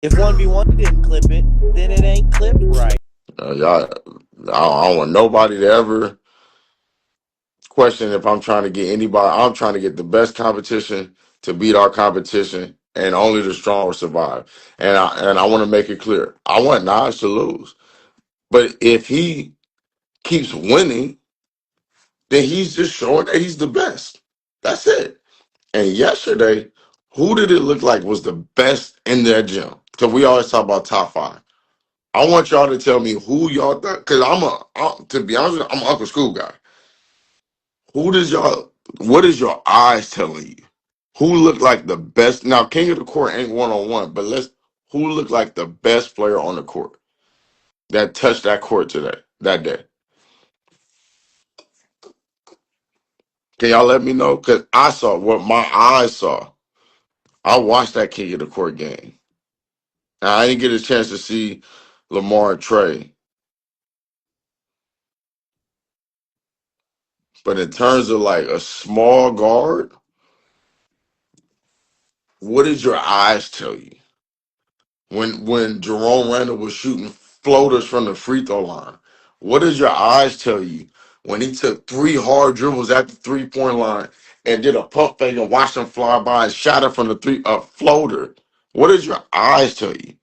If 1v1 didn't clip it, then it ain't clipped right. Y'all, I don't want nobody to ever question if I'm trying to get anybody. I'm trying to get the best competition to beat our competition, and only the strong will survive. And I want to make it clear. I want Nas to lose, but if he keeps winning, then he's just showing that he's the best. That's it. And yesterday, who did it look like was the best in their gym? Because we always talk about top five. I want y'all to tell me who y'all thought. Because to be honest, I'm an Uncle School guy. Who does y'all? What is your eyes telling you? Who looked like the best? Now, King of the Court ain't 1-on-1, but who looked like the best player on the court that touched that court today, that day? Can y'all let me know? Because I saw what my eyes saw. I watched that King of the Court game. Now, I didn't get a chance to see Lamar and Trey, but in terms of like a small guard, what did your eyes tell you? When Jerome Randall was shooting floaters from the free throw line, what did your eyes tell you when he took three hard dribbles at the 3-point line and did a pump fake and watched them fly by and shot it from the floater? What did your eyes tell you?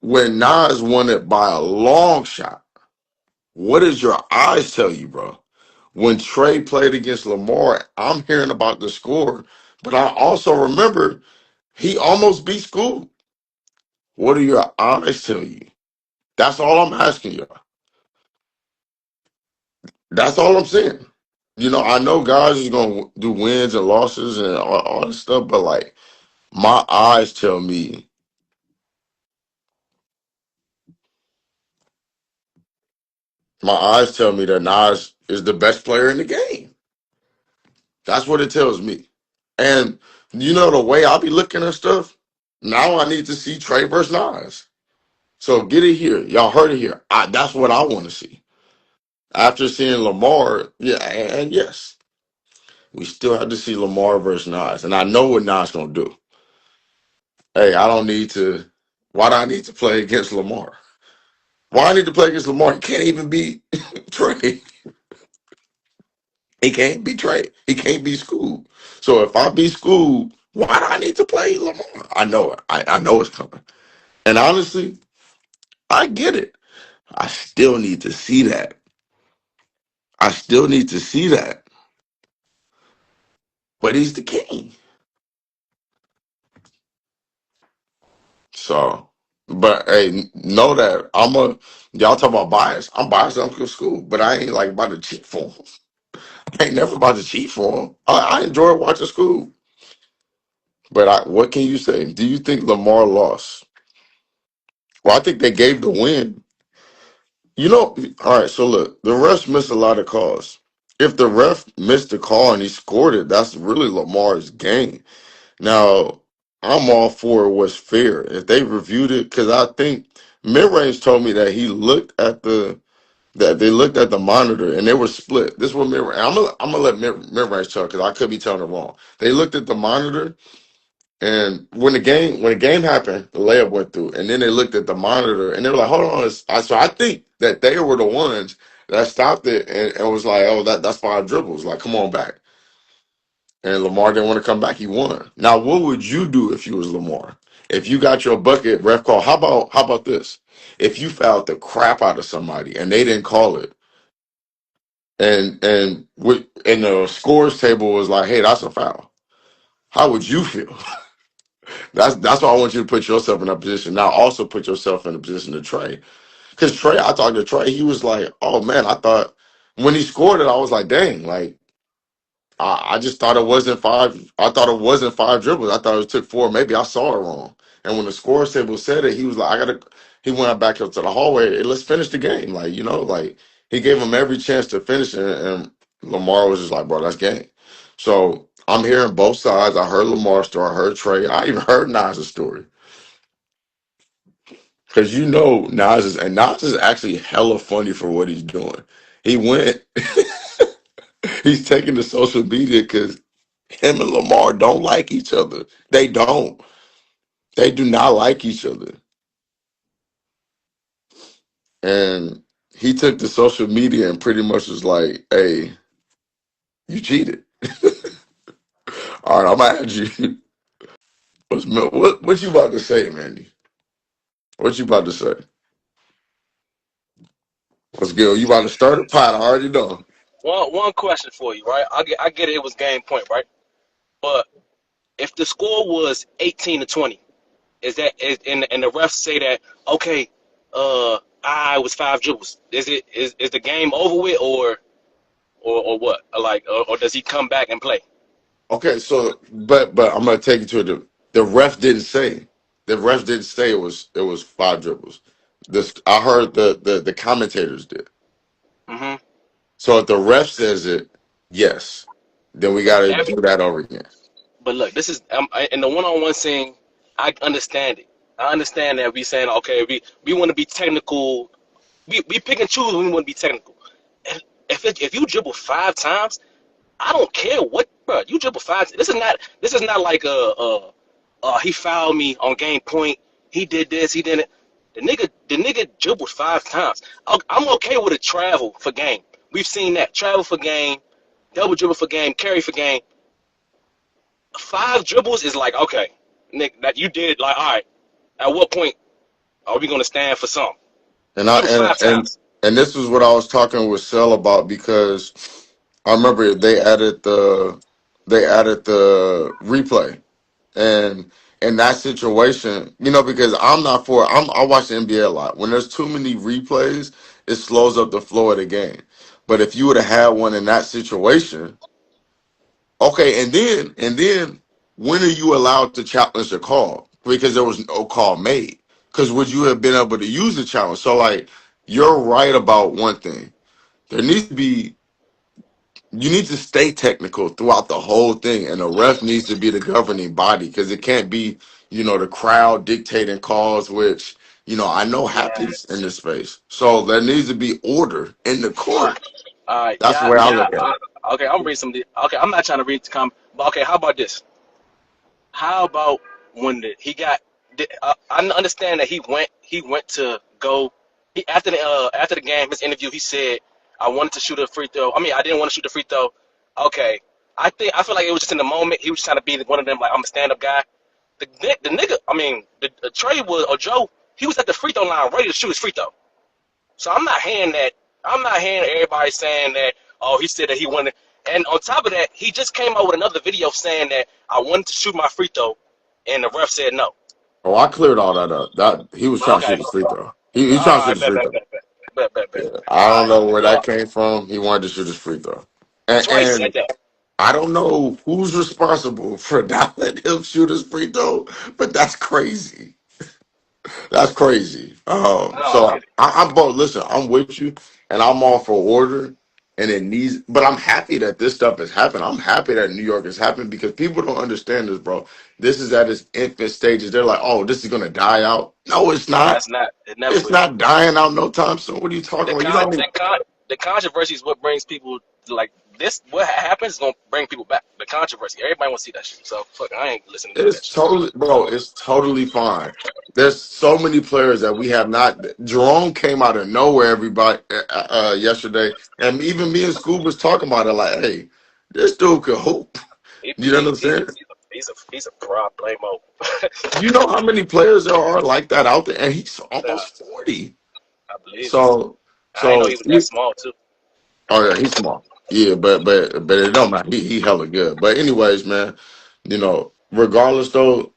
When Nas won it by a long shot, what does your eyes tell you, bro? When Trey played against Lamar, I'm hearing about the score, but I also remember he almost beat School. What do your eyes tell you? That's all I'm asking you. That's all I'm saying. I know guys is gonna do wins and losses and all this stuff, but like my eyes tell me, that Nas is the best player in the game. That's what it tells me. And the way I be looking at stuff, now I need to see Trey versus Nas. So get it here. Y'all heard it here. That's what I want to see. After seeing Lamar, yeah, and yes, we still have to see Lamar versus Nas. And I know what Nas gonna do. Hey, I don't need to. Why do I need to play against Lamar? Why I need to play against Lamar? He can't even beat Trey. He can't beat Trey. He can't be schooled. So if I be schooled, why do I need to play Lamar? I know it. I know it's coming. And honestly, I get it. I still need to see that. I still need to see that. But he's the king. So, but hey, know that y'all talk about bias. I'm biased to Uncle School, but I ain't like about to cheat for him. I ain't never about to cheat for him. I enjoy watching School. But what can you say? Do you think Lamar lost? Well, I think they gave the win. All right, so look, the refs missed a lot of calls. If the ref missed the call and he scored it, that's really Lamar's game. Now, I'm all for what's fair. If they reviewed it, because I think mid-range told me that they looked at the monitor and they were split. This was mid-range. I'm gonna let mid-range talk because I could be telling it wrong. They looked at the monitor, and when the game happened, the layup went through, and then they looked at the monitor and they were like, "Hold on." So I think that they were the ones that stopped it and was like, "Oh, that's 5 dribbles. Like, come on back." And Lamar didn't want to come back. He won. Now, what would you do if you was Lamar? If you got your bucket ref call, how about this? If you fouled the crap out of somebody and they didn't call it, and the scores table was like, "Hey, that's a foul." How would you feel? That's why I want you to put yourself in that position. Now, also put yourself in the position to Trey, because Trey, I talked to Trey. He was like, "Oh man, I thought when he scored it, I was like, dang, like." I just thought it wasn't 5. I thought it wasn't 5 dribbles. I thought it took 4. Maybe I saw it wrong. And when the score table said it, he was like, he went back up to the hallway. "Hey, let's finish the game." Like, like he gave him every chance to finish it. And Lamar was just like, "Bro, that's game." So I'm hearing both sides. I heard Lamar's story. I heard Trey. I even heard Nas's story. Because Nas is actually hella funny for what he's doing. He went, he's taking to social media because him and Lamar don't like each other. They don't. They do not like each other. And he took to social media and pretty much was like, hey, you cheated. All right, I'm gonna add you. What you about to say, Manny? What you about to say? Let's go. You about to start a pot? I already know. One question for you, right? I get it was game point, right? But if the score was 18-20, and the refs say that okay, I was 5 dribbles. Is the game over with or what? Or does he come back and play? Okay, so but I'm gonna take you to the ref didn't say it was 5 dribbles. This I heard the commentators did. Hmm. So if the ref says it, yes, then we got to Every, do that over again. but look, this is in the one-on-one scene. I understand it. I understand that we saying okay, we want to be technical. We pick and choose when we want to be technical. If you dribble 5 times, I don't care what, bro. You dribble 5. This is not like he fouled me on game point. He did this. He didn't. The nigga dribbled 5 times. I'm okay with a travel for game. We've seen that travel for game, double dribble for game, carry for game. 5 dribbles is like okay, Nick, that you did. Like all right, at what point are we gonna stand for some? And I Dribble and five and times. and this was what I was talking with Cell about because I remember they added the replay. And in that situation, because I watch the NBA a lot. When there's too many replays, it slows up the flow of the game. But if you would have had one in that situation, okay, and then when are you allowed to challenge the call? Because there was no call made. Because would you have been able to use the challenge? So like you're right about one thing. There needs to be you need to stay technical throughout the whole thing, and the ref needs to be the governing body because it can't be, the crowd dictating calls, which I know Yeah. happens in this space. So there needs to be order in the court. All right. That's the Yeah. way I Yeah. look at it. Okay. I'm reading some. Okay. I'm not trying to read the comment. But okay. How about this? How about when I understand that he went to go. He after the game, his interview, he said, "I wanted to shoot a free throw. I mean, I didn't want to shoot the free throw." Okay. I feel like it was just in the moment. He was trying to be one of them. Like I'm a stand up guy. The nigga. I mean, the Trey was or Joe. He was at the free throw line ready to shoot his free throw. So I'm not hearing that. I'm not hearing everybody saying that. Oh, he said that he wanted. And on top of that, he just came out with another video saying that I wanted to shoot my free throw, and the ref said no. Oh, I cleared all that up. That he was trying to Okay, shoot the free throw. He trying to all shoot right, the bet, free bet, throw. bet, bet, bet, bet, bet. Yeah, I All don't right, know where so that came from. He wanted to shoot his free throw, Trey said and that. I don't know who's responsible for not letting him shoot his free throw, but that's crazy. That's crazy. I don't So get it. I'm both. Listen, I'm with you, and I'm all for order, and it needs. But I'm happy that this stuff has happened. I'm happy that New York has happened because people don't understand this, bro. This is at its infant stages. They're like, "Oh, this is gonna die out." No, it's Nah, not. it's not. It never It's will. not dying out no time soon. What are you talking The about? You con, don't the even. con, the controversy is what brings people like this. What happens is gonna bring people back. The controversy. Everybody want to see that shit. So fuck, I ain't listening to that It's shit. totally, bro. It's totally fine. There's so many players that we have not. Jerome came out of nowhere. Everybody yesterday, and even me and Scoob was talking about it. Like, hey, this dude could hoop. He, You know what he, I'm he, saying? he's a problemo. You know how many players there are like that out there, and he's Nah, almost 40. I believe it. So, I didn't know so he was that small too. oh yeah, he's small. Yeah, but it don't matter. He hella good. But anyways, man, regardless though.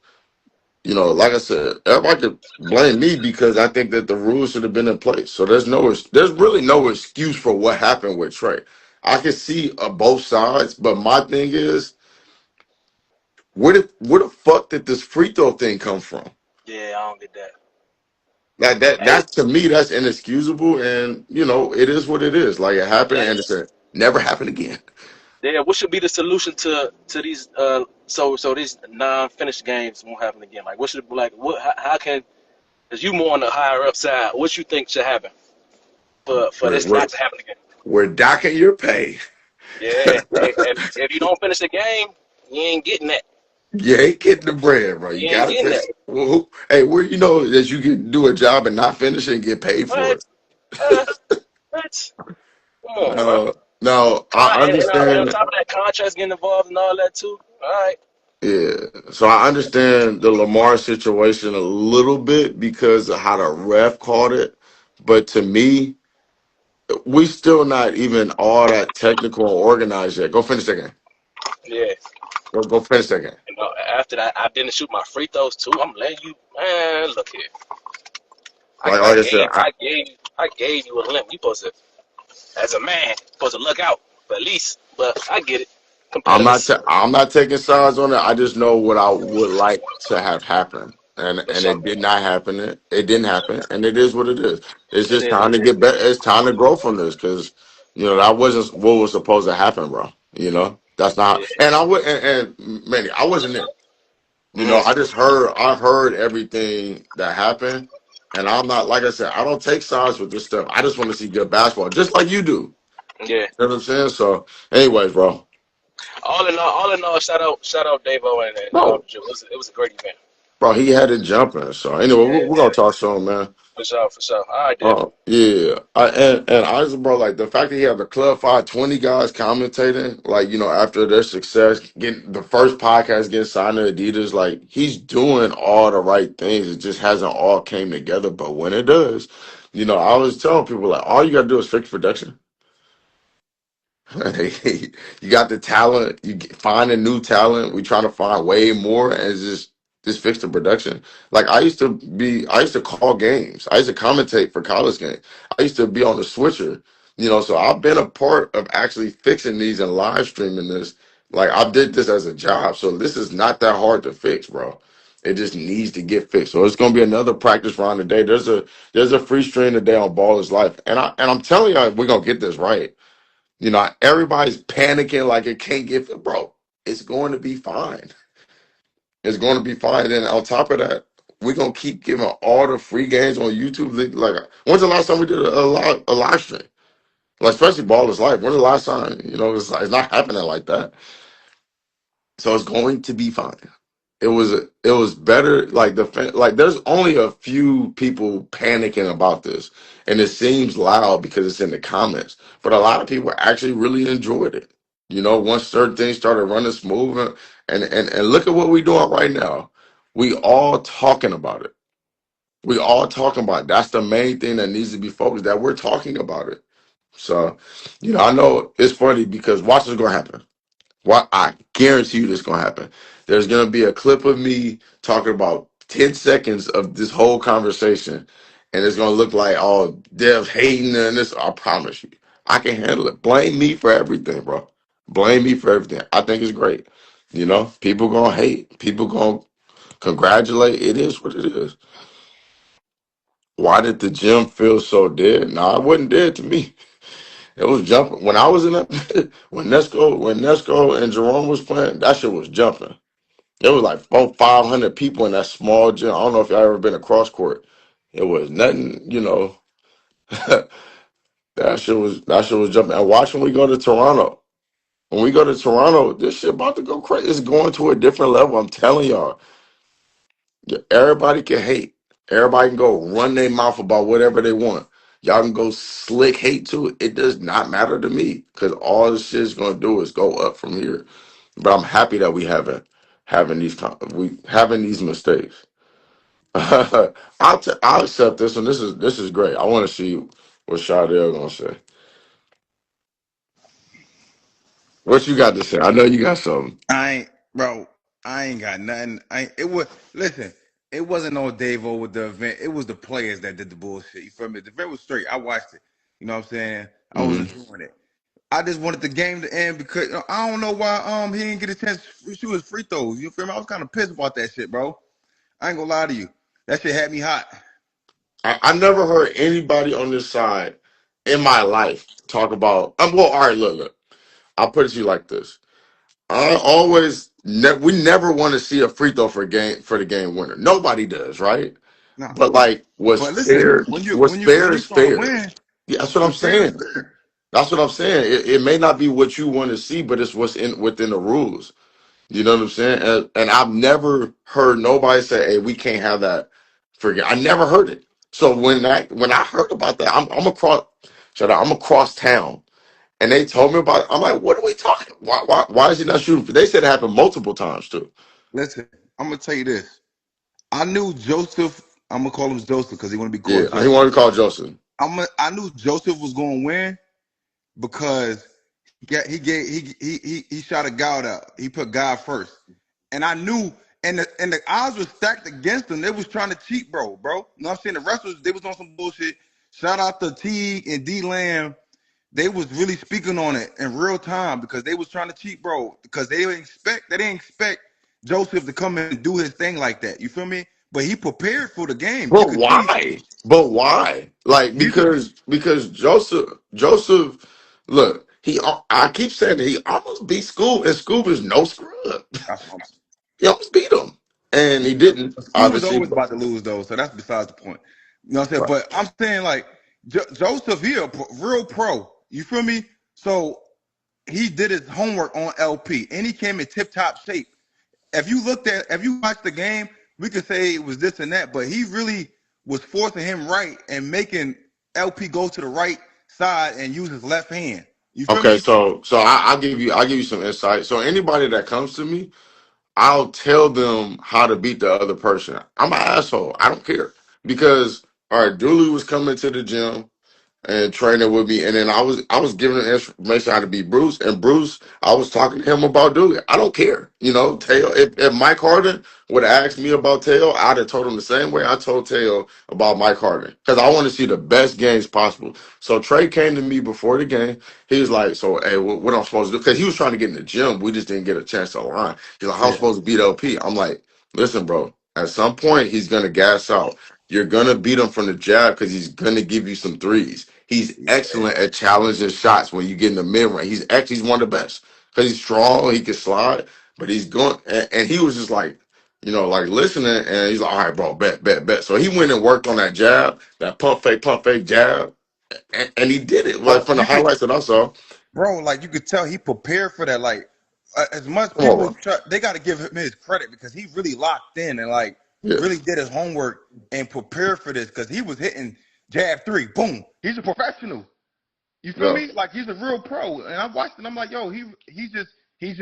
Like I said, everybody could blame me because I think that the rules should have been in place. So there's really no excuse for what happened with Trey. I can see both sides, but my thing is, where the fuck did this free throw thing come from? Yeah, I don't get that. Hey, That's to me that's inexcusable, and it is what it is. Like it happened, yeah, and it's never happen again. yeah. What should be the solution to these so these non-finished games won't happen again? Like, what should like what how can because you more on the higher up side? What you think should happen for We're this we're, not to happen again? we're docking your pay. Yeah, if you don't finish the game, you ain't getting that. You ain't getting the bread, bro. You You ain't gotta getting pay. that. Hey, where you know that you can do a job and not finish it and get paid for What? it? Uh, what? Come on, bro. No, I And on understand. top of that, contracts getting involved and all that too. All right. Yeah, so I understand the Lamar situation a little bit because of how the ref called it, but to me, we still not even all that technical and organized yet. Go finish that game. Yeah. Go finish that game. You know, after that, I didn't shoot my free throws too. I'm letting you, man. Look here. Like I said, I gave you a limp. You supposed to, as a man, supposed to look out for at least. But I get it. Competitors, I'm not taking sides on it. I just know what I would like to have happen, for and sure. it did not happen. It didn't happen, and it is what it is. It's It just is time what to it is. get better. It's time to grow from this because that wasn't what was supposed to happen, bro. That's not. Yeah. And I would and Manny, I wasn't there. Mm, I heard everything that happened, and I'm not like I said. I don't take sides with this stuff. I just want to see good basketball, just like you do. yeah. You know what I'm saying? So, anyways, All in all, shout out Davo and all bro. the Jews. It was a great event. Bro, he had it jumping. So anyway, Yeah, we're gonna talk soon, man. for sure, for sure. All right, then. Oh yeah, and honestly, bro, like the fact that he had the Club 520 guys commentating, like after their success, getting the first podcast getting signed to Adidas, like he's doing all the right things. It just hasn't all came together, but when it does, I was telling people like all you gotta do is fix production. You got the talent. Find a new talent. We trying to find way more, and just fix the production. Like I used to call games. I used to commentate for college games. I used to be on the switcher. So I've been a part of actually fixing these and live streaming this. Like I did this as a job, so this is not that hard to fix, bro. It just needs to get fixed. So it's gonna be another practice round today. There's a free stream today on Ball is Life, and I'm telling you, we're gonna get this right. Everybody's panicking like it can't get fit. Bro, it's going to be fine. It's going to be fine. And on top of that, we're going to keep giving all the free games on YouTube. Like, when's the last time we did a live stream? Like, especially Ball is Life. When's the last time? It's not happening like that. So it's going to be fine. It was better. Like like there's only a few people panicking about this, and it seems loud because it's in the comments. But a lot of people actually really enjoyed it. Once certain things started running smooth, and look at what we're doing right now. We all talking about it. We all talking about it. That's the main thing that needs to be focused. That we're talking about it. So, I know it's funny because watch what's gonna happen. Well, I guarantee you this is gonna happen. There's gonna be a clip of me talking about 10 seconds of this whole conversation, and it's gonna look like all Dev's hating and this. I promise you, I can handle it. Blame me for everything, bro. Blame me for everything. I think it's great. People gonna hate, people gonna congratulate. It is what it is. Why did the gym feel so dead? No, it wasn't dead to me. It was jumping when I was in that. When Nesco and Jerome was playing, that shit was jumping. There was like 500 people in that small gym. I don't know if y'all ever been across court. It was nothing, that shit was jumping. And watch when we go to Toronto. When we go to Toronto, this shit about to go crazy. It's going to a different level. I'm telling y'all. Everybody can hate. Everybody can go run their mouth about whatever they want. Y'all can go slick hate to it. It does not matter to me because all this shit's gonna do is go up from here. But I'm happy that we haven't we having these mistakes. I'll accept this one. This is great. I want to see what Shadell gonna say. What you got to say? I know you got something. I ain't, bro. I ain't got nothing. It was listen. It wasn't no Davo with the event. It was the players that did the bullshit. You feel me? The event was straight. I watched it. You know what I'm saying? I was Hmm. enjoying it. I just wanted the game to end because I don't know why he didn't get a chance to shoot his free throws. You feel me? I was kind of pissed about that shit, bro. I ain't gonna lie to you. That shit had me hot. I never heard anybody on this side in my life talk about. Well, all right, look. I'll put it to you like this. We never want to see a free throw for the game winner. Nobody does, right? Nah. But like, But listen, what's fair when you is start fair. winning, Yeah, that's what I'm what's fair is saying. fair. That's what I'm saying. It may not be what you want to see, but it's within the rules. You know what I'm saying? And I've never heard nobody say, "Hey, we can't have that." Forget. I never heard it. So when I heard about that, I'm across. Shut up. I'm across town, and they told me about it. I'm like, "What are we talking? Why is he not shooting?" They said it happened multiple times too. Listen, I'm gonna tell you this. I knew Joseph. I'm gonna call him Joseph because he want to be Yeah, called he Joseph. wanted to call Joseph. I knew Joseph was gonna win because he shot a God out. He put God first, and I knew. And the odds were stacked against him. They was trying to cheat, bro. You know what I'm saying? The wrestlers, they was on some bullshit. Shout out to T and D Lamb. They was really speaking on it in real time because they was trying to cheat, bro. Because they didn't expect Joseph to come in and do his thing like that. You feel me? But he prepared for the game. You But could see why? But why? Like he's a because Joseph, look, I keep saying that he almost beat Scoob, and Scoob is no scrub. that's what I'm He almost beat him, and he didn't Scoob was obviously. always about to lose though, so that's besides the point. You know what I'm saying? Right. But I'm saying like Joseph, he a real pro. You feel me? So he did his homework on LP, and he came in tip top shape. If you watched the game, we could say it was this and that, but he really was forcing him right and making LP go to the right side and use his left hand. You feel Okay, me? so I'll give you some insight. So anybody that comes to me, I'll tell them how to beat the other person. I'm an asshole. I don't care because all right, Dooley was coming to the gym and training with me. And then I was giving him information how to beat Bruce. And Bruce, I was talking to him about doing it. I don't care. You know, Tail. If Mike Harden would have asked me about Tail, I'd have told him the same way I told Tail about Mike Harden. Because I want to see the best games possible. So Trey came to me before the game. He was like, so hey, what I'm supposed to do? Because he was trying to get in the gym. We just didn't get a chance to align. He's like, how am I Yeah, supposed to beat LP? I'm like, listen, bro, at some point he's gonna gas out. You're gonna beat him from the jab because he's gonna give you some threes. He's yeah. excellent at challenging shots when you get in the mid range. He's one of the best because he's strong. He can slide, but he's going. And he was just like, like listening. And he's like, all right, bro, bet. So he went and worked on that jab, that pump fake jab, and he did it. Like Bro, from the you could highlights that I saw. bro, like you could tell he prepared for that. Like as much Come on, people, bro. they got to give him his credit because he really locked in and like Yeah, really did his homework and prepared for this because he was hitting jab three, boom. He's a professional. You feel yeah. me? Like he's a real pro. And I watched it. I'm like, yo, he's just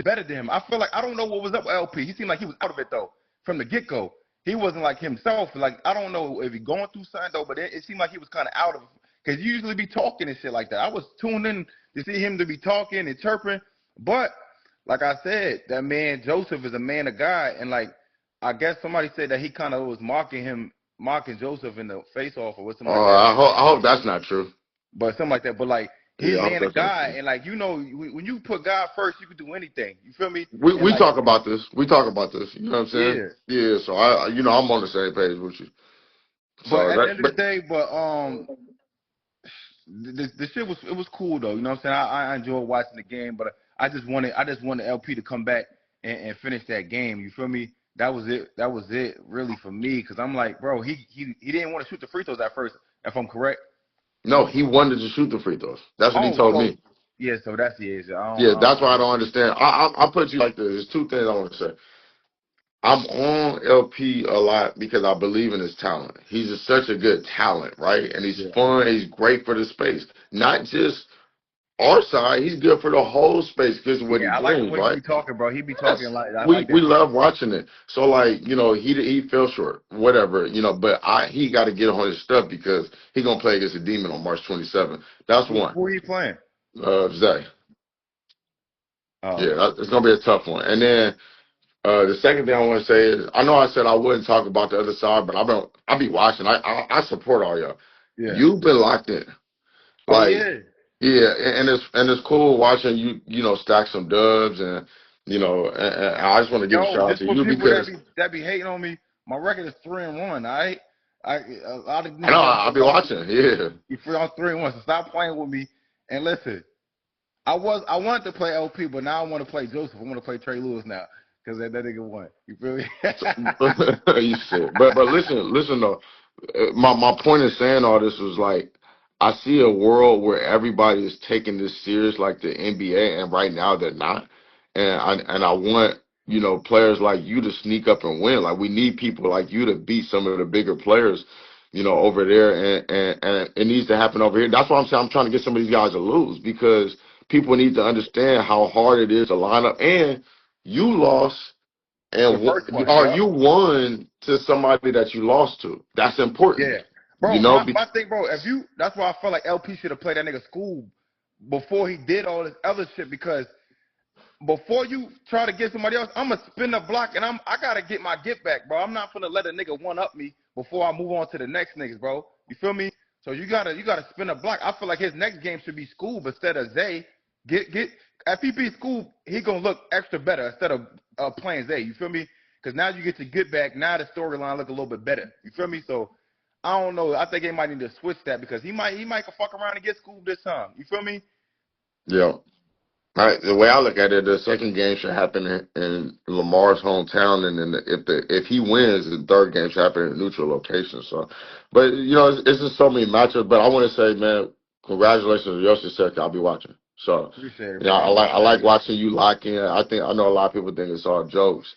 better than him. I feel like I don't know what was up with LP. He seemed like he was out of it though from the get go. He wasn't like himself. Like I don't know if he going through something though, but it seemed like he was kind of out of it because he usually be talking and shit like that. I was tuned in to see him to be talking and chirping, but like I said, that man Joseph is a man of God, and like I guess somebody said that he kind of was mocking Joseph in the face off or something like that. I hope that's not true. But something like that. But like he Yeah, a I hope man of that's not God, true. and like when you put God first, you can do anything. You feel me? We And we like talk about this. We talk about this. You know what I'm saying? yeah. Yeah. So I'm on the same page with you. But So at the that, end of the but day, the shit was cool though. You know what I'm saying? I enjoyed watching the game, but I just wanted LP to come back and finish that game. You feel me? That was it. That was it really for me because I'm like, bro, he didn't want to shoot the free throws at first, if I'm correct. no, he wanted to shoot the free throws. That's what he Oh, told so me. yeah, so that's the issue. Yeah, I that's why I don't understand. I put you like this. There's two things I want to say. I'm on LP a lot because I believe in his talent. He's such a good talent, right? And he's yeah. fun. He's great for the space. Not just our side. He's good for the whole space because of what Yeah, he I like the brings, way he right? be talking, bro. He be talking Yes. like I We like we that shit. love watching it. So like, he fell short, whatever, but he got to get on his stuff because he gonna play against the Demon on March 27th. That's one. Who are you playing? Zay. Oh, Yeah, okay. it's gonna be a tough one. And then the second thing I want to say is I know I said I wouldn't talk about the other side, but I be watching. I support all y'all. Yeah. You've been locked in, Oh like yeah. yeah, and it's cool watching you stack some dubs and I just want to give a Yo, shout out just to for you people because that be hating on me, my record is 3-1. I a lot of I know niggas don't I'll know be about watching. Yeah, you feel I'm 3-1. So stop playing with me and listen. I wanted to play LP, but now I want to play Joseph. I want to play Trey Lewis now because that nigga won. You feel me? so, you said, but listen though. My point in saying all this was like I see a world where everybody is taking this serious like the NBA, and right now they're not. And I want players like you to sneak up and win. Like we need people like you to beat some of the bigger players, over there, and it needs to happen over here. That's why I'm saying I'm trying to get some of these guys to lose because people need to understand how hard it is to line up. And you lost, The and first one, or yeah. you won to somebody that you lost to. That's important, Yeah. Bro, be- my thing, bro, that's why I feel like LP should have played that nigga school before he did all this other shit because before you try to get somebody else, I'm gonna spin the block and I gotta get my get back, bro. I'm not gonna let a nigga one up me before I move on to the next niggas, bro. You feel me? So you gotta spin a block. I feel like his next game should be Scoob instead of Zay. Get if he beat Scoob, he gonna look extra better instead of playing Zay. You feel me? Because now you get to get back. Now the storyline look a little bit better. You feel me? So I don't know. I think they might need to switch that because he might fuck around and get Scoob this time. You feel me? yeah. The way I look at it, the second game should happen in Lamar's hometown, and then if he wins, the third game should happen in a neutral location. So, but it's just so many matchups. But I want to say, man, congratulations on your success. I'll be watching. So, Appreciate it, bro. I like watching you lock in. I know a lot of people think it's all jokes,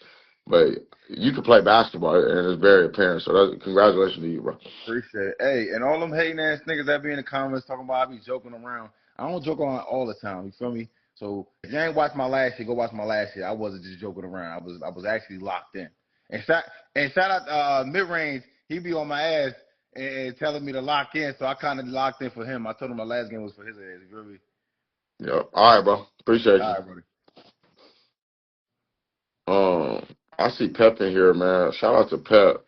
but you can play basketball, and it's very apparent. So, congratulations to you, bro. Appreciate it. Hey, and all them hating ass niggas that be in the comments talking about I be joking around. I don't joke around all the time. You feel me? So if you ain't watched my last year, go watch my last year. I wasn't just joking around. I was actually locked in. And shout out mid range. He be on my ass and telling me to lock in. So I kind of locked in for him. I told him my last game was for his ass. You feel me? Yeah. All right, bro. Appreciate you. All right, brother. I see Pep in here, man. Shout out to Pep.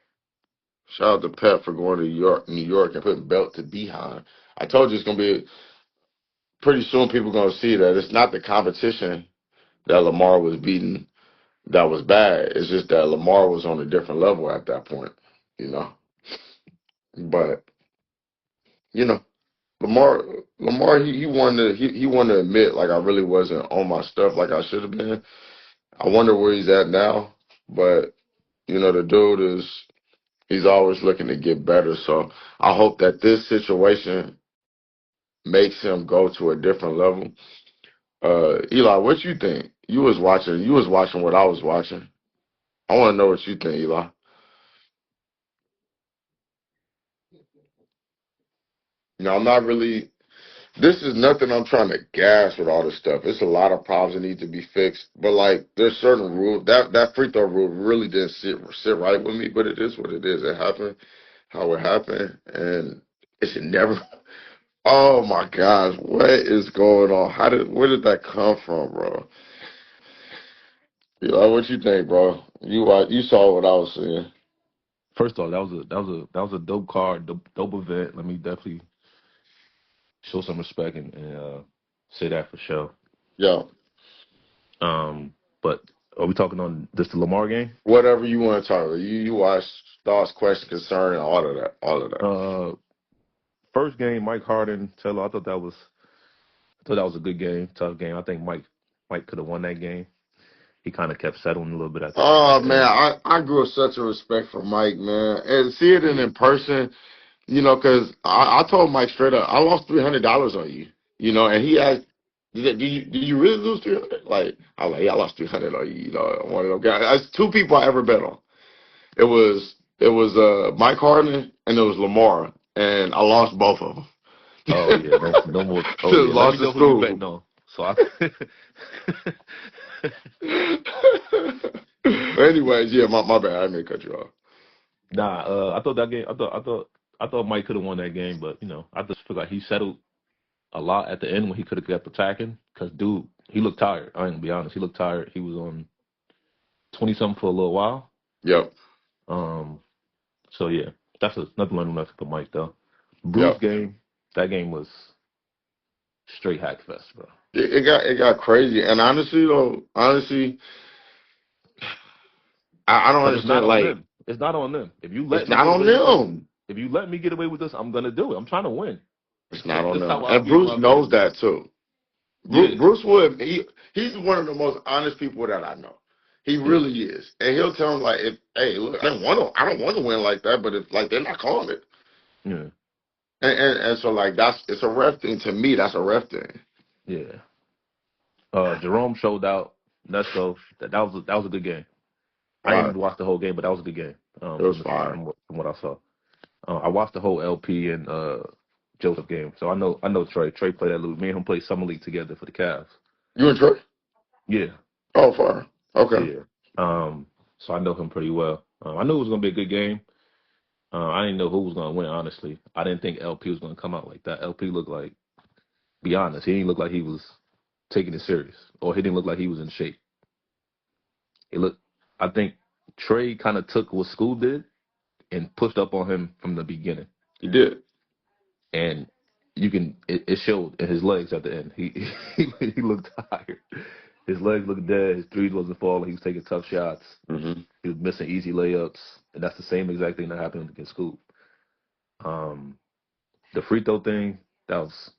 Shout out to Pep for going to New York, and putting belt to behind. I told you it's gonna be pretty soon. People gonna see that it's not the competition that Lamar was beating that was bad. It's just that Lamar was on a different level at that point, you know. But you know, Lamar, he wanted to admit like I really wasn't on my stuff like I should have been. I wonder where he's at now, but the dude he's always looking to get better. So I hope that this situation makes him go to a different level. Eli, what you think? You was watching what I was watching. I want to know what you think, Eli. I'm not really. This is nothing I'm trying to gas with all this stuff. It's a lot of problems that need to be fixed. But like, there's certain rules that free throw rule really didn't sit right with me. But it is what it is. It happened how it happened, and it should never. Oh my gosh, what is going on? Where did that come from, bro? What you think, bro? You saw what I was seeing. First off, that was a dope card, dope event. Let me definitely show some respect and say that for sure. Yeah. But are we talking on this the Lamar game? Whatever you want to talk about. You watch thoughts, questions, concern, and all of that. All of that. First game, Mike Harden, Taylor. I thought that was a good game, tough game. I think Mike could have won that game. He kind of kept settling a little bit at the Oh end. man, I grew such a respect for Mike, man, and see it in person. Because I told Mike straight up, I lost $300 on you. And he asked, "Did you really lose 300?" Like I was like, "Yeah, I lost 300 on you." One of them guys. It's two people I ever bet on. It was Mike Harden and it was Lamar, and I lost both of them. Oh yeah, no more. Oh Just yeah, let me lost to know who you school. betting on. So I. Anyways, yeah, my bad. I may cut you off. Nah, I thought that game. I thought Mike could have won that game, but I just feel like he settled a lot at the end when he could have kept attacking. Cause dude, he looked tired. I ain't gonna be honest. He looked tired. He was on 20 something for a little while. Yep. So yeah, that's nothing learning nothing for Mike though. Bruce Yep. game. That game was straight hack fest, bro. It got crazy, and honestly, I don't Cause it's understand. not on Like, them. It's not on them. If you it's let me not get on away with this, them. if you let me get away with this, I'm gonna do it. I'm trying to win. It's not on This them. how I And be in Bruce my knows business. that too. Yeah, Bruce Wood, he's one of the most honest people that I know. He yeah, really is, and he'll tell him like, "Hey, look, I don't want to win like that, but if like they're not calling it, yeah, and so like it's a ref thing to me. That's a ref thing. yeah. Jerome showed out. let's go. That was a good game. I didn't Right. even watch the whole game, but that was a good game. It was fire. From what I saw. I watched the whole LP and Joseph game, so I know Trey. Trey played that league. Me and him played summer league together for the Cavs. You and Trey? Yeah, Oh, fire. Okay. yeah. So I know him pretty well. I knew it was gonna be a good game. I didn't know who was gonna win. Honestly, I didn't think LP was gonna come out like that. LP looked like, be honest, he didn't look like he was taking it serious, or he didn't look like he was in shape. I think Trey kind of took what School did and pushed up on him from the beginning. You did. And it showed in his legs at the end. He looked tired. His legs looked dead. His threes wasn't falling. He was taking tough shots. Mm-hmm. He was missing easy layups, and that's the same exact thing that happened against Scoop. The free throw thing, that was,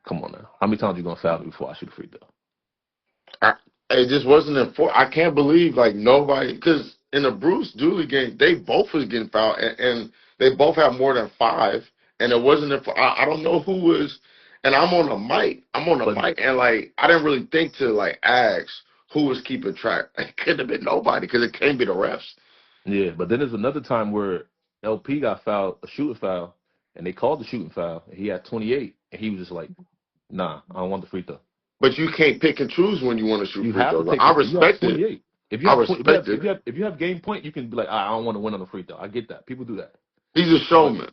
come on now. How many times you gonna foul me before I shoot a free throw? It just wasn't enforced. I can't believe like nobody, because in the Bruce Dooley game, they both was getting fouled, and they both had more than 5, and it wasn't. I don't know who was, and I'm on the mic. And like I didn't really think to like ask who was keeping track. It couldn't have been nobody because it can't be the refs. Yeah, but then there's another time where LP got fouled, a shooting foul, and they called the shooting foul, and he had 28, and he was just like, nah, I don't want the free throw. But you can't pick and choose when you want to shoot You free have throws. to take I respect you have it. 28. If you I have, respect it. if you have game point, you can be like, I don't want to win on the free throw. I get that. People do that. He's a showman.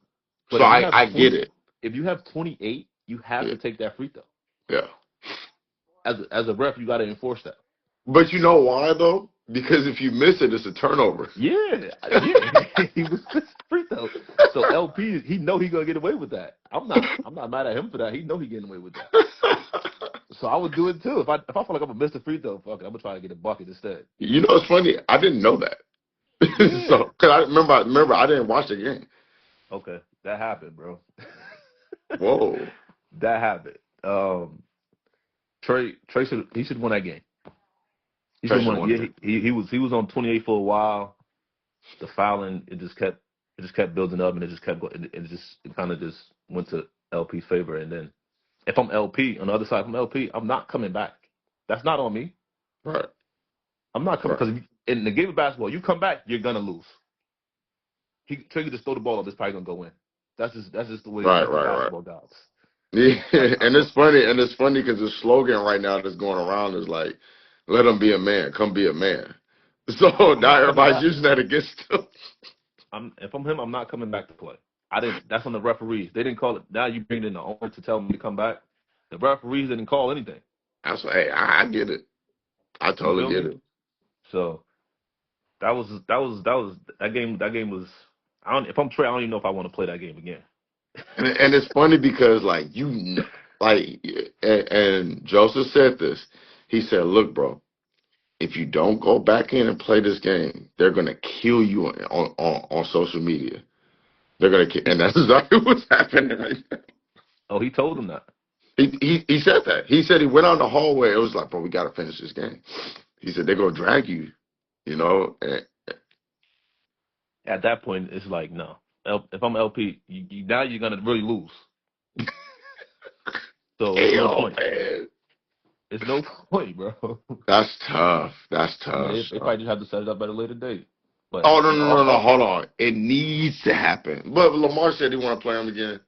But So I get it. If you have 28, you have to take that free throw. Yeah. As a ref, you got to enforce that. But you know why though? Because if you miss it, it's a turnover. Yeah. He was free throw. So LP, he know he gonna get away with that. I'm not mad at him for that. He know he getting away with that. So I would do it too. If I feel like I'm gonna miss the free throw, fuck it, I'm gonna try to get a bucket instead. You know, it's funny. I didn't know that. Yeah. So, cause I remember I didn't watch the game. Okay, that happened, bro. Whoa. That happened. Trey should win that game. He should win. Yeah, he was on 28 for a while. The fouling it just kept building up, and it just kept going. It kind of just went to LP's favor. And then if I'm LP on the other side, if I'm LP, I'm not coming back. That's not on me. Right. I'm not coming because in the game of basketball, you come back, you're gonna lose. Trey could just throw the ball up, it's probably gonna go in. That's just the way basketball goes. Yeah, and it's funny because the slogan right now that's going around is like, "Let him be a man, come be a man." So now everybody's using that against him. If I'm him, I'm not coming back to play. That's on the referees. They didn't call it. Now you bring in the owner to tell me to come back. The referees didn't call anything. That's hey, I get it. I totally get it. So that game was. If I'm Trey, I don't even know if I want to play that game again. And it's funny because and Joseph said this. He said, "Look, bro, if you don't go back in and play this game, they're gonna kill you on social media. They're gonna kill," and that's exactly what's happening right now. Oh, he told him that. He said that. He said he went out the hallway. It was like, bro, we gotta finish this game. He said they're gonna drag you, you know. At that point, it's like no. If I'm LP, now you're gonna really lose. So there's no point. Man. It's no point, bro. That's tough. They probably just have to set it up at a later date. But no. Hold on. It needs to happen. But Lamar said he want to play him again.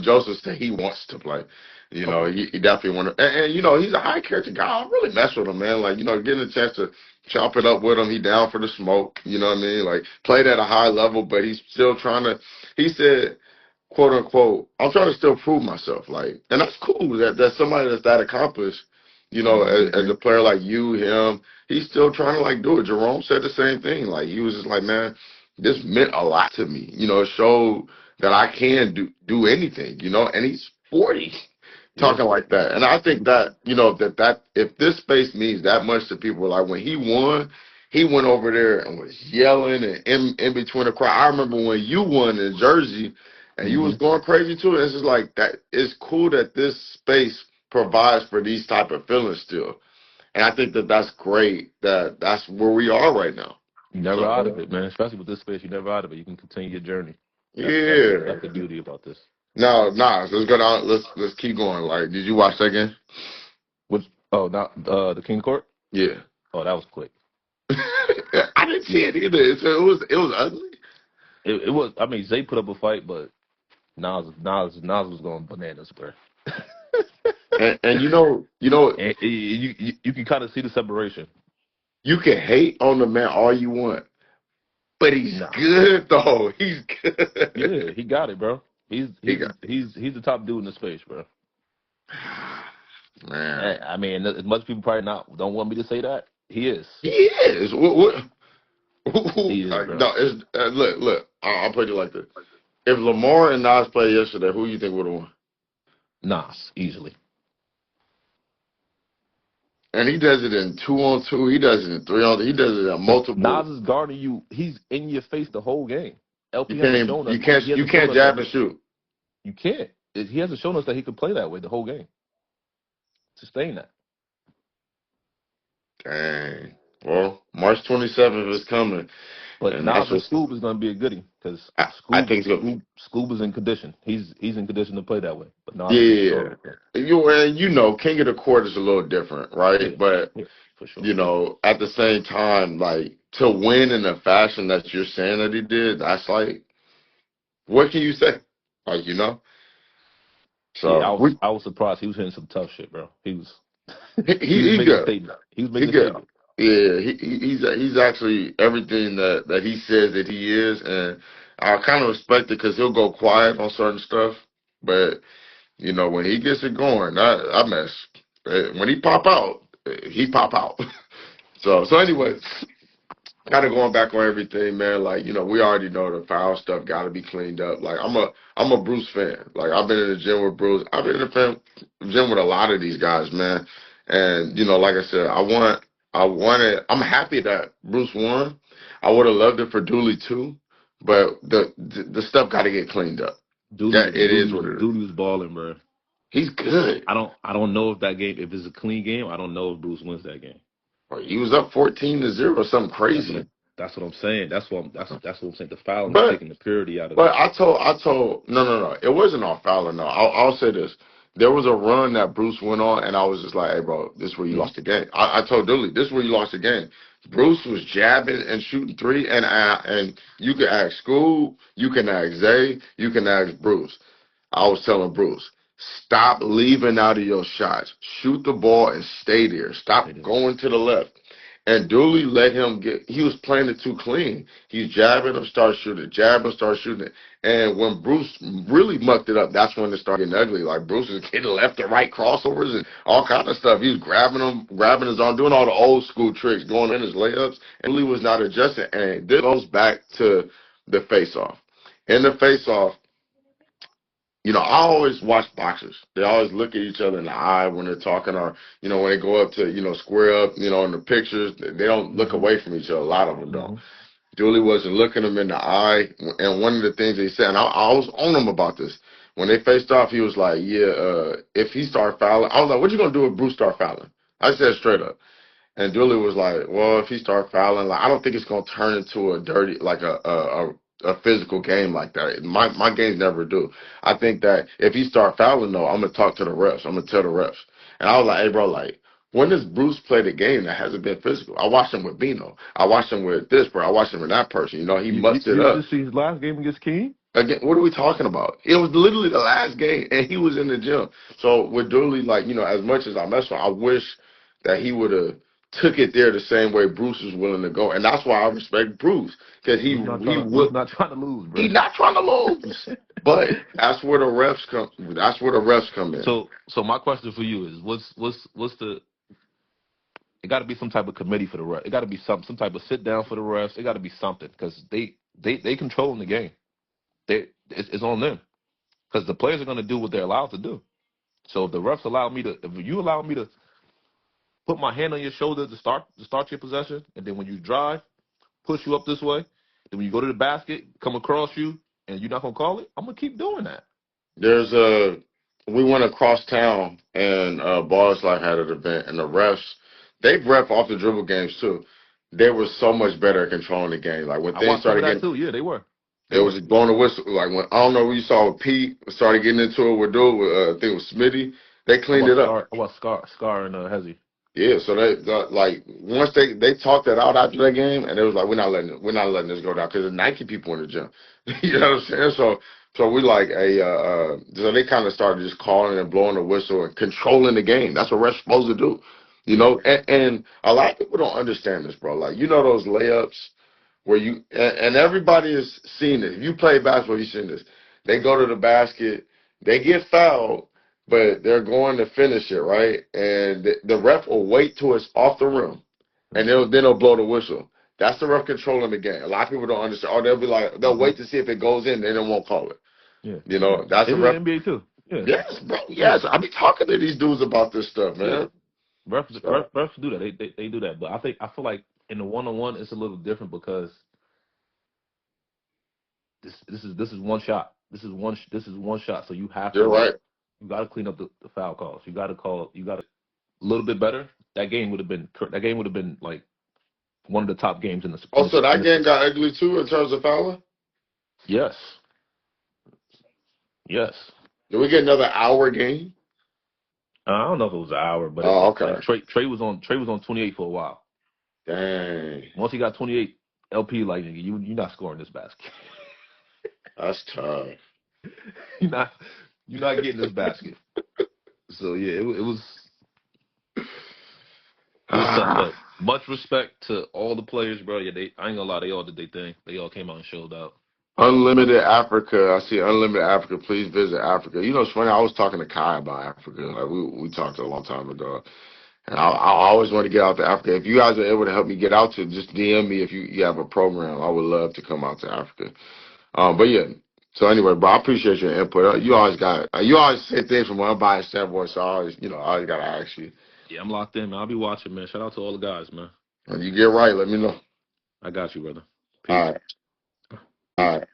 Joseph said he wants to play. You know, he definitely want to. And you know, he's a high character guy. I really mess with him, man. Like, you know, getting a chance to chop it up with him. He down for the smoke. You know what I mean? Like, played at a high level, but he's still trying to. He said, "quote unquote," I'm trying to still prove myself. Like, and that's cool. That's somebody that's that accomplished. You know, as a player like you, him, he's still trying to like do it. Jerome said the same thing. Like, he was just like, man, this meant a lot to me. You know, it showed that I can do anything. You know, and he's 40. Talking like that. And I think that, you know, that if this space means that much to people, like when he won, he went over there and was yelling and in between the crowd. I remember when you won in Jersey and you was going crazy too. It's just like that. It's cool that this space provides for these type of feelings still. And I think that's great that's where we are right now. You're never out of it, man. Especially with this space, you're never out of it. You can continue your journey. That's the beauty about this. No, let's go down. Let's keep going. Like, did you watch that game? Not the King Court? Yeah. Oh, that was quick. I didn't see it either. So it was ugly. It was. I mean, Zay put up a fight, but Nas was going bananas, bro. And you know, And you can kind of see the separation. you can hate on the man all you want, but he's Nah. good though. He's Yeah, good. he got it, bro. He got He's the top dude in the space, bro. man. I mean, as much people probably don't want me to say that, he is. He is. What? He is, bro. No, it's look. I'll put it like this: if Lamar and Nas played yesterday, who you think would have won? Nas, easily. And he does it in 2-on-2. He does it in 3-on. He does it in Because multiple. Nas is guarding you. He's in your face the whole game. You LP hasn't can't. shown us. You can't. He You hasn't shown can't us jab that and shoot. you can't. He hasn't shown us that he could play that way the whole game. Sustain that. Dang. Well, March 27th is coming, But and Nas that's and what Scoob is going to be a goodie because I think so. Scoob is in condition. He's in condition to play that way. But Nas is Yeah. strong. You know, King of the Court is a little different, Yeah, right? But yeah, for sure. at the same time, like to win in the fashion that you're saying that he did, that's like, what can you say? Like, Yeah, So we I was surprised he was hitting some tough shit, bro. He was he was he making a good. statement. He was He making a good. statement. Yeah, he's actually everything that he says that he is, and I kind of respect it because he'll go quiet on certain stuff, but when he gets it going, I mess. When he pop out, he pop out. So anyway, kind of going back on everything, man. Like we already know the foul stuff got to be cleaned up. Like I'm a Bruce fan. Like I've been in the gym with Bruce. I've been in the gym with a lot of these guys, man. And like I said, I'm happy that Bruce won. I would have loved it for Dooley too, but the stuff got to get cleaned up. That it is what it is. Dooley was balling, bro. He's good. I don't know if that game, if it's a clean game, I don't know if Bruce wins that game. He was up 14-0 or something That's what crazy. that's what I'm saying. That's what I'm saying. The fouling is But taking the purity out of but it. I told no. It wasn't all fouling. No, I'll say this. There was a run that Bruce went on, and I was just like, "Hey, bro, this is where you Mhm. lost the game." I told Dooley, "This is where you lost the game." Bruce was jabbing and shooting three, and you can ask School, you can ask Zay, you can ask Bruce. I was telling Bruce, stop leaving out of your shots. Shoot the ball and stay there. Stop They did. going to the left. And Dooley let him he was playing it too clean. He's jabbing him, start shooting, jabbing, start shooting. And when Bruce really mucked it up, that's when it started getting ugly. Like Bruce was getting left and right crossovers and all kind of stuff. He was grabbing him, grabbing his arm, doing all the old school tricks, going in his layups. And Dooley was not adjusting. And this goes back to the face off. In the face off, I always watch boxers. They always look at each other in the eye when they're talking, or when they go up to square up, in the pictures. They don't look away from each other. A lot of them don't. Mhm. Julie wasn't looking him in the eye, and one of the things he said, and I was on him about this. When they faced off, he was like, "Yeah, if he start fouling," I was like, "What you gonna do if Bruce start fouling?" I said straight up. And Dooley was like, "Well, if he start fouling, like I don't think it's gonna turn into a dirty, like a physical game like that. My games never do. I think that if he start fouling though, I'm gonna talk to the refs. I'm gonna tell the refs." And I was like, "Hey, bro, like when does Bruce play the game that hasn't been physical? I watched him with Bino. I watched him with this, bro. I watched him with that person. He mussed it You up." just see his last game against King? Again, what are we talking about? It was literally the last game, and he was in the gym. So with Dooley, like as much as I mess with him, I wish that he would have took it there the same way Bruce was willing to go, and that's why I respect Bruce because he Bruce would not trying to lose, bro. he not trying to lose, but that's where the refs come. That's where the refs come in. So my question for you is, what's the? It got to be some type of committee for the refs. It got to be some type of sit down for the refs. It got to be something because they controlling the game. It's on them because the players are going to do what they're allowed to do. So if the refs if you allow me to put my hand on your shoulder to start your possession, and then when you drive, push you up this way, then when you go to the basket, come across you, and you're not gonna call it, I'm gonna keep doing that. We went across town and Ball's Life had an event, and the refs they've ref off the dribble games too. They were so much better at controlling the game. Like when I things watched some started of that getting. too. Yeah, they were. It was just blowing the whistle. Like when I don't know what you saw with Pete started getting into it with I think it was Smitty. They cleaned it up. I watched Scar and Hezzy. Yeah, so like once they talked that out after that game, and it was like we're not letting this go down because there's Nike people in the gym. You know what I'm saying? So we like so they kind of started just calling and blowing the whistle and controlling the game. That's what refs supposed to do. You Yeah. know, and a lot of people don't understand this, bro. Like those layups where and everybody has seen it. If you play basketball, you've seen this. They go to the basket, they get fouled, but they're going to finish it, right? And the ref will wait till it's off the rim, and then they'll blow the whistle. That's the ref controlling the game. A lot of people don't understand. Or they'll be like, they'll Hmm. wait to see if it goes in, then they won't call it. Yeah. You know, that's They a do the ref. NBA too. Yeah. Yes, bro. Yeah. Yes, I be talking to these dudes about this stuff, Yeah. man. So, Refs do that. They do that. But I feel like in the 1-on-1 it's a little different because this is one shot. This is one shot. So you have you're to right. you got to clean up the foul calls. You got to call. You got to a little bit better. That game would have been like one of the top games in the Oh, so that game got ugly too in terms of fouling? Yes. Yes. Did we get another hour game? I don't know if it was an hour, but Oh, like okay. Trey was on 28 for a while. Dang. Once he got 28, LP like you're not scoring this basket. That's tough. you're not you're not getting this basket. So yeah, it was tough, but much respect to all the players, bro. Yeah, I ain't gonna lie, they all did their thing. They all came out and showed out. Unlimited Africa. I see Unlimited Africa. Please visit Africa. You know, it's funny. I was talking to Kai about Africa. Like we talked a long time ago, and I always want to get out to Africa. If you guys are able to help me get out to, just DM me if you have a program. I would love to come out to Africa. But yeah. So anyway, bro, I appreciate your input. You always say things from an unbiased standpoint. So I always gotta ask you. Yeah, I'm locked in, man. I'll be watching, man. Shout out to all the guys, man. When you get right, let me know. I got you, brother. All Peace. right. All right.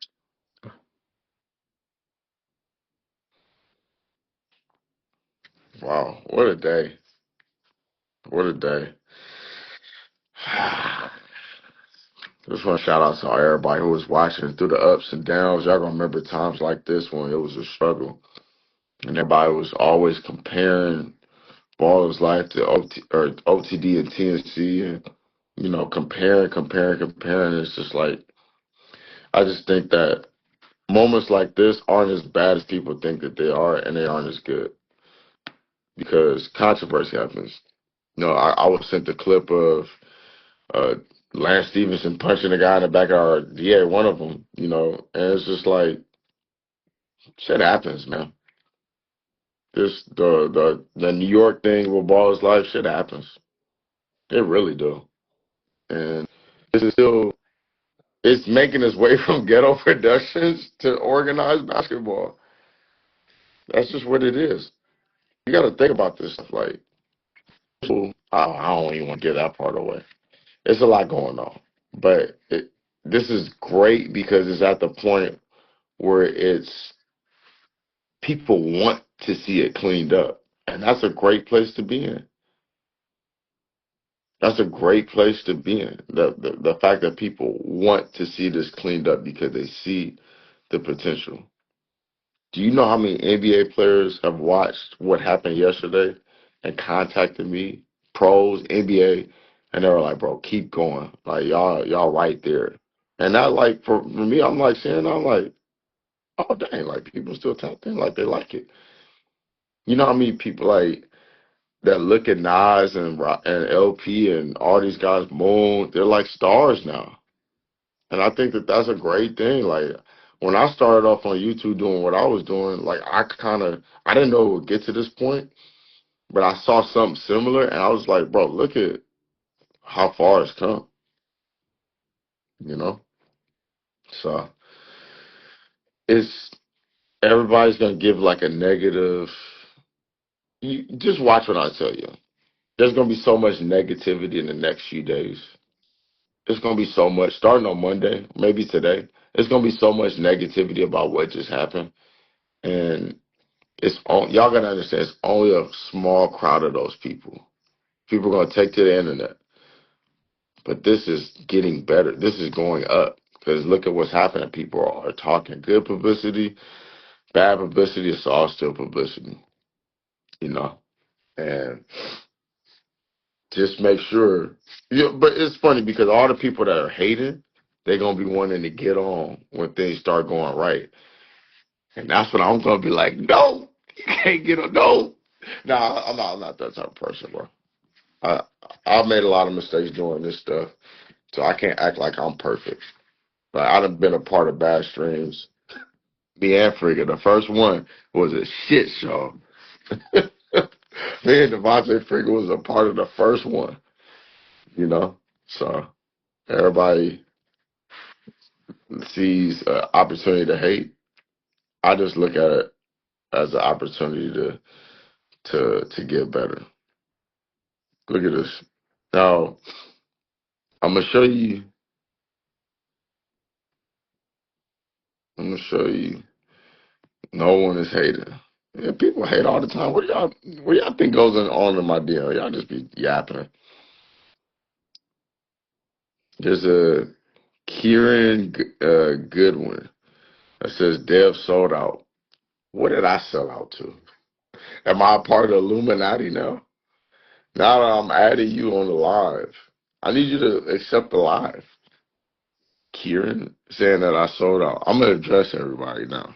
Wow. What a day. What a day. Just want to shout out to everybody who was watching through the ups and downs. Y'all gonna remember times like this when it was a struggle, and everybody was always comparing Baller's life to OTD and TNC, and comparing. It's just like I just think that moments like this aren't as bad as people think that they are, and they aren't as good because controversy happens. I was sent a clip of uh, Lance Stevenson punching a guy in the back of our DA, one of them, and it's just like shit happens, man. This the New York thing with Ball's life, shit happens. It really do, and this is still it's making its way from ghetto productions to organized basketball. That's just what it is. You got to think about this stuff. Like, I don't even want to give that part away. It's a lot going on, but this is great because it's at the point where it's people want to see it cleaned up, and that's a great place to be in. That's a great place to be in. The fact that people want to see this cleaned up because they see the potential. Do you know how many NBA players have watched what happened yesterday and contacted me, pros, NBA, and they were like, "Bro, keep going. Like y'all right there." And that like for me, I'm like saying, I'm like, "Oh dang!" Like people still tapped in, like they like it. You know how many people like that look at Nas and LP and all these guys, Moon, they're like stars now. And I think that that's a great thing. Like when I started off on YouTube doing what I was doing, like I didn't know it would get to this point, but I saw something similar and I was like, bro, look at how far it's come, you know? So it's everybody's gonna give like a negative. You just watch what I tell you. There's gonna be so much negativity in the next few days. It's gonna be so much starting on Monday, maybe today. It's gonna be so much negativity about what just happened, and y'all gotta understand. It's only a small crowd of those people. People are gonna take to the internet, but this is getting better. This is going up because look at what's happening. People are talking good publicity, bad publicity. It's all still publicity, you know. And just make sure. Yeah, but it's funny because all the people that are hating, they're gonna be wanting to get on when things start going right, and that's what I'm gonna be like. No, you can't get on. No, nah, I'm not that type of person, bro. I I've made a lot of mistakes doing this stuff, so I can't act like I'm perfect. But I done been a part of bad streams. Me and Frigga, the first one was a shit show. Me and Devontae Frigga was a part of the first one, you know. So everybody sees an opportunity to hate. I just look at it as an opportunity to get better. Look at this. Now I'm gonna show you. I'm gonna show you. No one is hating. Yeah, people hate all the time. What y'all think goes on in my DM? Y'all just be yapping. There's a Kieran Goodwin that says Dev sold out. What did I sell out to? Am I a part of the Illuminati now? Now that I'm adding you on the live, I need you to accept the live. Kieran saying that I sold out. I'm gonna address everybody now.